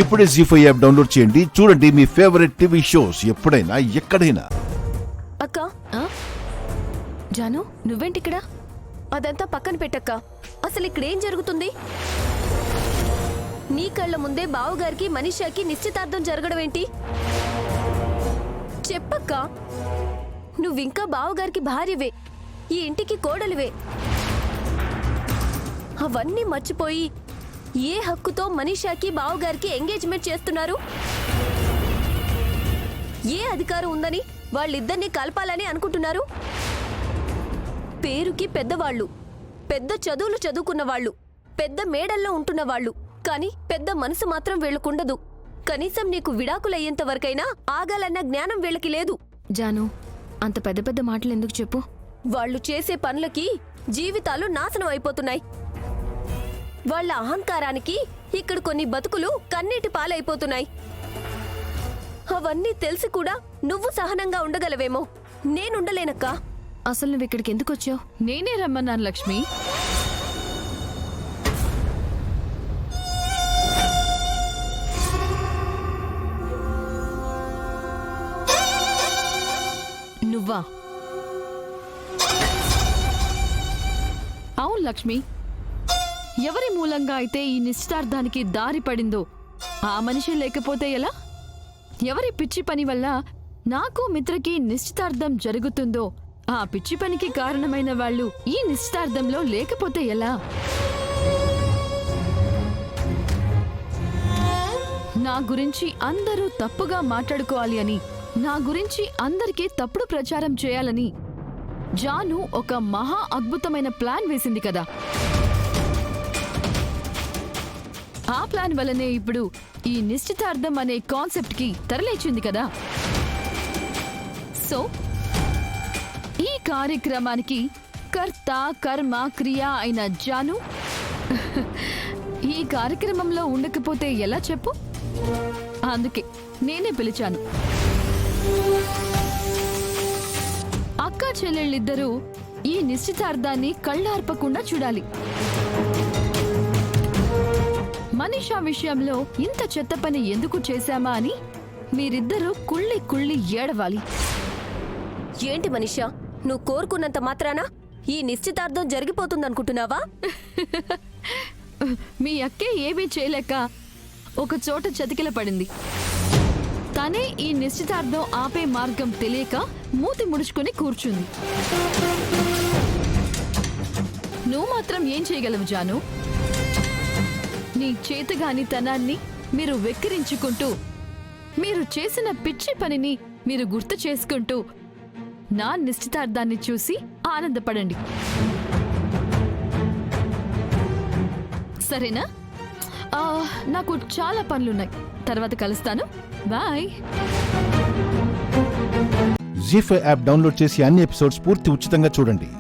ఇప్పుడే జీ5 app download చేయండి. చూడండి మీ ఫేవరెట్ టీవీ షోస్ ఎప్పుడైనా ఎక్కడైనా. అక్క జాను, నువ్వేంటిక్కడ? అదంతా పక్కన పెట్టక్క. అసలు ఇక్కడేం జరుగుతుంది? నీ కళ్ళ ముందే బావుగారికి మనీషాకి నిశ్చితార్థం జరగడం ఏంటి? చెప్పక్క. నువ్వింకా బావుగారికి భార్యవే, ఈ ఇంటికి కోడలివే. అవన్నీ మర్చిపోయి ఏ హక్కుతో మనీషాకి బావుగారికి ఎంగేజ్మెంట్ చేస్తున్నారు? ఏ అధికారం ఉందని వాళ్ళిద్దరినీ కలపాలని అనుకుంటున్నారు? పేరుకి పెద్దవాళ్ళు, పెద్ద చదువులు చదువుకున్న వాళ్ళు, పెద్ద మేడల్లో ఉంటున్న వాళ్ళు, కానీ పెద్ద మనసు మాత్రం వీళ్ళకుండదు. కనీసం నీకు విడాకులయ్యేంత వరకైనా ఆగాలన్న జ్ఞానం వీళ్ళకి లేదు. జాను, అంత పెద్ద పెద్ద మాటలు ఎందుకు చెప్పు? వాళ్ళు చేసే పనులకి జీవితాలు నాశనం అయిపోతున్నాయి. వాళ్ళ అహంకారానికి ఇక్కడ కొన్ని బతుకులు కన్నీటి పాలైపోతున్నాయి. అవన్నీ తెలిసి కూడా నువ్వు సహనంగా ఉండగలవేమో, నేనుండలేనక్కా. అసలు నువ్వు ఇక్కడికి ఎందుకు వచ్చావు? నేనే రమ్మన్నాను లక్ష్మి. నువ్వా? అవును లక్ష్మి, ఎవరి మూలంగా అయితే ఈ నిశ్చితార్థానికి దారి పడిందో ఆ మనిషి లేకపోతే ఎలా? ఎవరి పిచ్చి పని వల్ల నాకు మిత్రకి నిశ్చితార్థం జరుగుతుందో ఆ పిచ్చి పనికి కారణమైన వాళ్ళు ఈ నిశ్చితార్థంలో లేకపోతే ఎలా? నా గురించి అందరూ తప్పుగా మాట్లాడుకోవాలి అని, నా గురించి అందరికీ తప్పుడు ప్రచారం చేయాలని జాను ఒక మహా అద్భుతమైన ప్లాన్ వేసింది కదా. ఆ ప్లాన్ వల్లనే ఇప్పుడు ఈ నిశ్చితార్థం అనే కాన్సెప్ట్ కి తెరలేచింది కదా. సో ఈ కార్యక్రమానికి కర్త కర్మ క్రియ అయిన జాను ఈ కార్యక్రమంలో ఉండకపోతే ఎలా చెప్పు? అందుకే నేనే పిలిచాను. అక్క చెల్లెళ్ళిద్దరూ ఈ నిశ్చితార్థాన్ని కళ్ళార్పకుండా చూడాలి. మనీషా విషయంలో ఇంత చెత్త పని ఎందుకు చేశామా అని మీరిద్దరూ కుళ్ళి కుళ్ళి ఏడవాలి. ఏంటి మనీషా, నువ్వు కోరుకున్నంత మాత్రాన ఈ నిశ్చితార్థం జరిగిపోతుందనుకుంటున్నావా? మీ అక్కే ఏమీ చేయలేక ఒక చోట చతికిల పడింది. తనే ఈ నిశ్చితార్థం ఆపే మార్గం తెలియక మూతి ముడుచుకుని కూర్చుంది. నువ్వు మాత్రం ఏం చేయగలవు జాను? నీ చేతగానితనాన్ని మీరు వెక్కిరించుకుంటూ, మీరు చేసిన పిచ్చి పనిని మీరు గుర్తు చేసుకుంటూ నా నిశ్చితార్థాన్ని చూసి ఆనందపడండి. సరేనా? నాకు చాలా పనులున్నాయి, తర్వాత కలుస్తాను. బాయ్. జీ5 యాప్ డౌన్లోడ్ చేసి అన్ని ఎపిసోడ్స్ పూర్తి ఉచితంగా చూడండి.